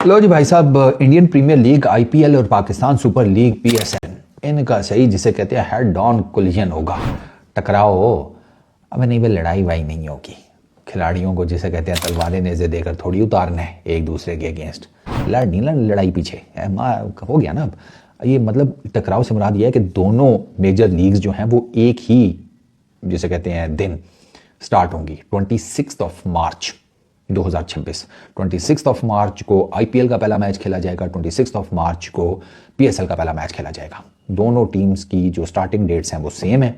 लो जी भाई साहब, Indian premiere league IPL और पाकिस्तान सुपर लीग पीएसएल, इनका सही जिसे कहते हैं हेड ऑन कोलिजन होगा, टकराव हो। अब नहीं भाई, लड़ाई वाई नहीं होगी। खिलाड़ियों को जिसे कहते हैं तलवारें नेज़े देकर थोड़ी उतारना है एक दूसरे के अगेंस्ट। लड़ाई पीछे हो गया ना। अब ये मतलब टकराव से मुराद ये है कि दोनों मेजर लीग्स जो हैं वो एक ही जिसे कहते हैं दिन स्टार्ट होंगी 26 मार्च 2026। 26 मार्च को आईपीएल का पहला मैच खेला जाएगा, 26 मार्च को पीएसएल का पहला मैच खेला जाएगा। दोनों टीम्स की जो स्टार्टिंग डेट्स हैं वो सेम है,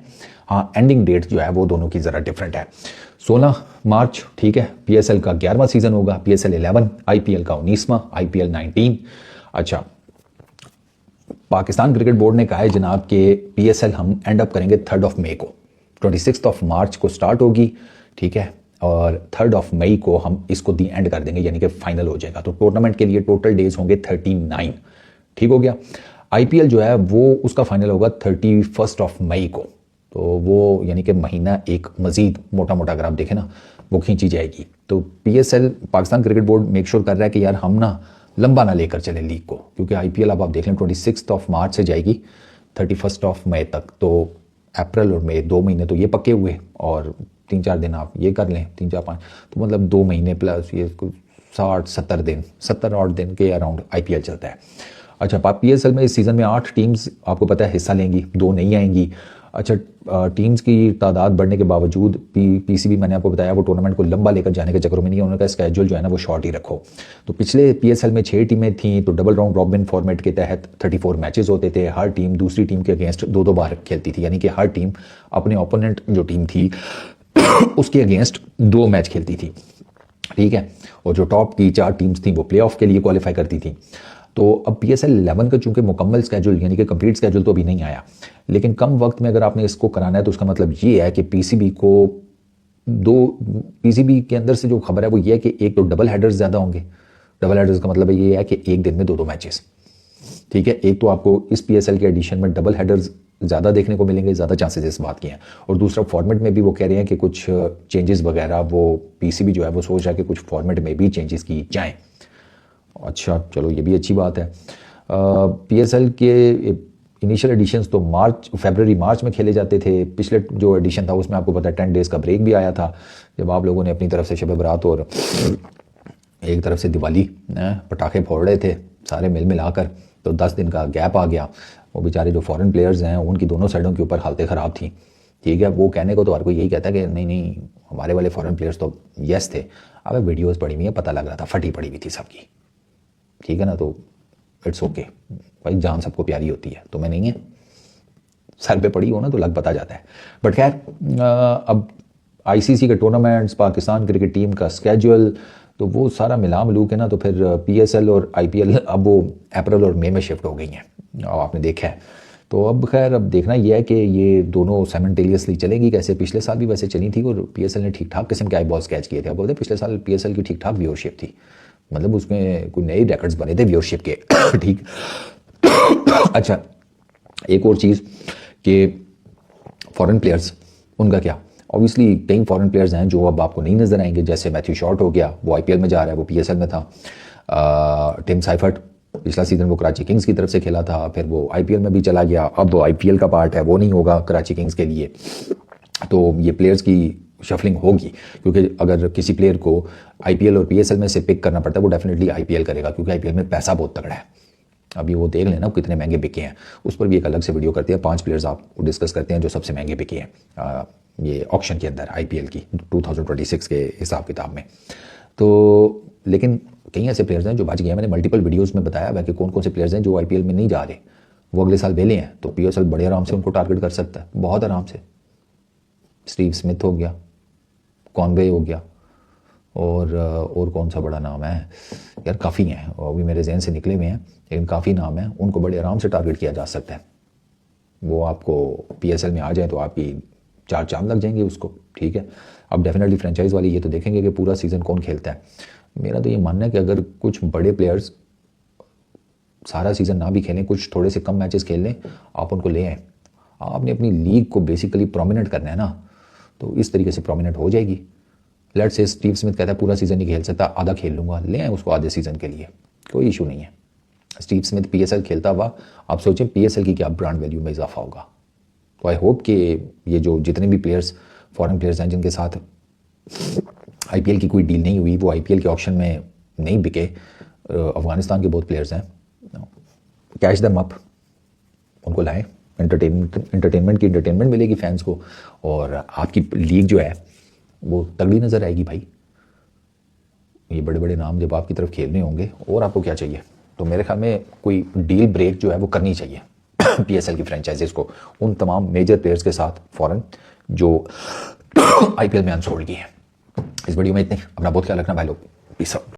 हाँ एंडिंग डेट जो है वो दोनों की ज़रा डिफरेंट है। 16 मार्च ठीक है, पीएसएल का 11वां सीजन होगा, पीएसएल 11, आईपीएल का 19वां, आईपीएल 19। अच्छा, पाकिस्तान क्रिकेट बोर्ड ने कहा है जनाब कि पीएसएल हम एंड अप करेंगे 3 मई को। 26 मार्च को स्टार्ट होगी, ठीक है, और 3 मई को हम इसको दी एंड कर देंगे, यानी कि फाइनल हो जाएगा। तो टूर्नामेंट के लिए टोटल डेज होंगे 39, ठीक हो गया। आईपीएल जो है वो उसका फाइनल होगा 31 मई को। तो वो यानी कि महीना एक मजीद मोटा मोटा अगर आप देखें ना वो खींची जाएगी। तो PSL Pakistan cricket board make sure कर रहा है कि यार हम ना लंबा ना लेकर चले लीग को, क्योंकि आईपीएल अब आप देख लें 26 मार्च से जाएगी 31 मई तक। तो अप्रैल और मई 2 महीने तो ये पक्के हुए, और 3-4 दिन आप ये कर लें, 3-4-5, तो मतलब 2 महीने प्लस ये 60-70 दिन, 70 दिन के अराउंड आईपीएल चलता है। अच्छा, पीएसएल में इस सीज़न में 8 टीम्स आपको पता है हिस्सा लेंगी, 2 नहीं आएंगी। अच्छा, टीम्स की तादाद बढ़ने के बावजूद पीसीबी मैंने आपको बताया वो टूर्नामेंट को लंबा लेकर जाने के चक्करों में नहीं है, उन्होंने कहा स्केड्यूल जो है ना वो शॉर्ट ही रखो। तो पिछले पीएसएल में 6 टीमें थीं, तो डबल राउंड रॉबिन फॉर्मेट के तहत 34 मैचेस होते थे। हर टीम दूसरी टीम के अगेंस्ट 2-2 बार खेलती थी, यानी कि हर टीम अपने ओपोनेंट जो टीम थी उसके अगेंस्ट 2 मैच खेलती थी, ठीक है। और जो टॉप की 4 टीम्स थी वो प्लेऑफ के लिए क्वालिफाई करती थी। तो अब पीएसएल 11 का चूंकि मुकम्मल स्केड्यूल यानी कि कंप्लीट स्केड्यूल तो अभी नहीं आया, लेकिन कम वक्त में अगर आपने इसको कराना है तो उसका मतलब ये है कि पीसीबी के अंदर से जो खबर है वो ये है कि एक तो डबल हेडर्स ज़्यादा होंगे। डबल हेडर्स का मतलब ये है कि एक दिन में 2-2 मैचेस, ठीक है। एक तो आपको इस पीएसएल के एडिशन में डबल हेडर्स ज़्यादा देखने को मिलेंगे, ज़्यादा चांसेस इस बात के हैं। और दूसरा फॉर्मेट में भी वो कह रहे हैं कि कुछ चेंजेस वगैरह वो पीसीबी जो है वो सोच रहा है कि कुछ फॉर्मेट में भी चेंजेस की जाएँ। अच्छा चलो, ये भी अच्छी बात है। पीएसएल के इनिशियल एडिशंस तो फरवरी मार्च में खेले जाते थे। पिछले जो एडिशन था उसमें आपको पता है 10 डेज़ का ब्रेक भी आया था, जब आप लोगों ने अपनी तरफ से शब बरात और एक तरफ से दिवाली पटाखे फोड़ रहे थे सारे मिल मिलाकर, तो 10 दिन का गैप आ गया। वो बेचारे जो फॉरेन प्लेयर्स हैं उनकी दोनों साइडों के ऊपर हालतें ख़राब थी, ठीक है। वो कहने को तो हर कोई यही कहता है कि नहीं हमारे वाले फॉरेन प्लेयर्स तो यस थे। अब वीडियोज़ पड़ी हुई है, पता लग रहा था फटी पड़ी हुई थी सबकी, ठीक है ना। तो इट्स ओके भाई, जान सबको प्यारी होती है, तुम्हें नहीं है, सर पे पड़ी हो ना तो लग पता जाता है। बट खैर, अब आईसीसी के टूर्नामेंट्स, पाकिस्तान क्रिकेट टीम का स्केड्यूल, तो वो सारा मिला मिलू के ना तो फिर पीएसएल और आईपीएल अब वो अप्रैल और मई में शिफ्ट हो गई हैं, आपने देखा है। तो अब खैर अब देखना यह है कि ये दोनों साइमल्टेनियसली चलेंगी कैसे। पिछले साल भी वैसे चली थी और पीएसएल ने ठीक ठाक किस्म के आई बॉल्स कैच किए थे। अब बोलते पिछले साल पीएसएल की ठीक ठाक व्यूअरशिप थी, मतलब उसमें कोई नए रिकॉर्ड्स बने थे व्यूअरशिप के ठीक। अच्छा, एक और चीज़ कि फॉरेन प्लेयर्स उनका क्या, ऑब्वियसली कई फॉरेन प्लेयर्स हैं जो अब आपको नहीं नज़र आएंगे। जैसे मैथ्यू शॉर्ट हो गया, वो आईपीएल में जा रहा है, वो पीएसएल में था। टिम साइफर्ट पिछला सीज़न वो कराची किंग्स की तरफ से खेला था, फिर वो आईपीएल में भी चला गया। अब वो आईपीएल का पार्ट है, वो नहीं होगा कराची किंग्स के लिए। तो ये प्लेयर्स की शफलिंग होगी, क्योंकि अगर किसी प्लेयर को आईपीएल और पीएसएल में से पिक करना पड़ता है वो डेफिनेटली आईपीएल करेगा, क्योंकि आईपीएल में पैसा बहुत तगड़ा है। अभी वो देख लेना कितने महंगे बिके हैं, उस पर भी एक अलग से वीडियो करते हैं। 5 प्लेयर्स आप डिस्कस करते हैं जो सबसे महंगे बिके हैं ये ऑक्शन के अंदर आईपीएल की 2026 के हिसाब किताब में। तो लेकिन कई ऐसे प्लेयर्स हैं जो बच गए हैं। मैंने मल्टीपल वीडियोज़ में बताया है कि कौन कौन से प्लेयर्स हैं जो आईपीएल में नहीं जा रहे, वो अगले साल वेले हैं। तो पीएसएल बड़े आराम से उनको टारगेट कर सकता है, बहुत आराम से। स्टीव स्मिथ हो गया, कॉनवे हो गया, और कौन सा बड़ा नाम है यार, काफ़ी हैं, अभी मेरे जहन से निकले हुए हैं, लेकिन काफ़ी नाम हैं। उनको बड़े आराम से टारगेट किया जा सकता है। वो आपको पीएसएल में आ जाए तो आपकी 4 चांद लग जाएंगे उसको, ठीक है। अब डेफिनेटली फ्रेंचाइज वाले ये तो देखेंगे कि पूरा सीज़न कौन खेलता है। मेरा तो ये मानना है कि अगर कुछ बड़े प्लेयर्स सारा सीज़न ना भी खेलें, कुछ थोड़े से कम मैचेस खेल लें, आप उनको ले आएँ। आपने अपनी लीग को बेसिकली प्रोमिनेंट करना है ना, तो इस तरीके से प्रोमिनेंट हो जाएगी। लेट्स से स्टीव स्मिथ कहता है पूरा सीज़न नहीं खेल सकता, आधा खेल लूँगा, ले आए उसको आधे सीज़न के लिए, कोई इशू नहीं है। स्टीव स्मिथ पीएसएल खेलता हुआ, आप सोचें पीएसएल की क्या ब्रांड वैल्यू में इजाफा होगा। तो आई होप कि ये जो जितने भी प्लेयर्स फॉरेन प्लेयर्स हैं जिनके साथ आईपीएल की कोई डील नहीं हुई, वो आईपीएल के ऑक्शन में नहीं बिके, अफगानिस्तान के बहुत प्लेयर्स हैं, कैश देम अप, उनको लाएं। एंटरटेनमेंट की एंटरटेनमेंट मिलेगी फैंस को, और आपकी लीग जो है वो तगड़ी नज़र आएगी भाई। ये बड़े बड़े नाम जब आपकी तरफ खेल रहे होंगे, और आपको क्या चाहिए। तो मेरे ख्याल में कोई डील ब्रेक जो है वो करनी चाहिए पीएसएल की फ्रेंचाइजीज को, उन तमाम मेजर प्लेयर्स के साथ फॉरेन जो आईपीएल में अनसोल्ड की है। इस वीडियो में इतने, अपना बहुत ख्याल रखना भाई लोग, पीस आउट।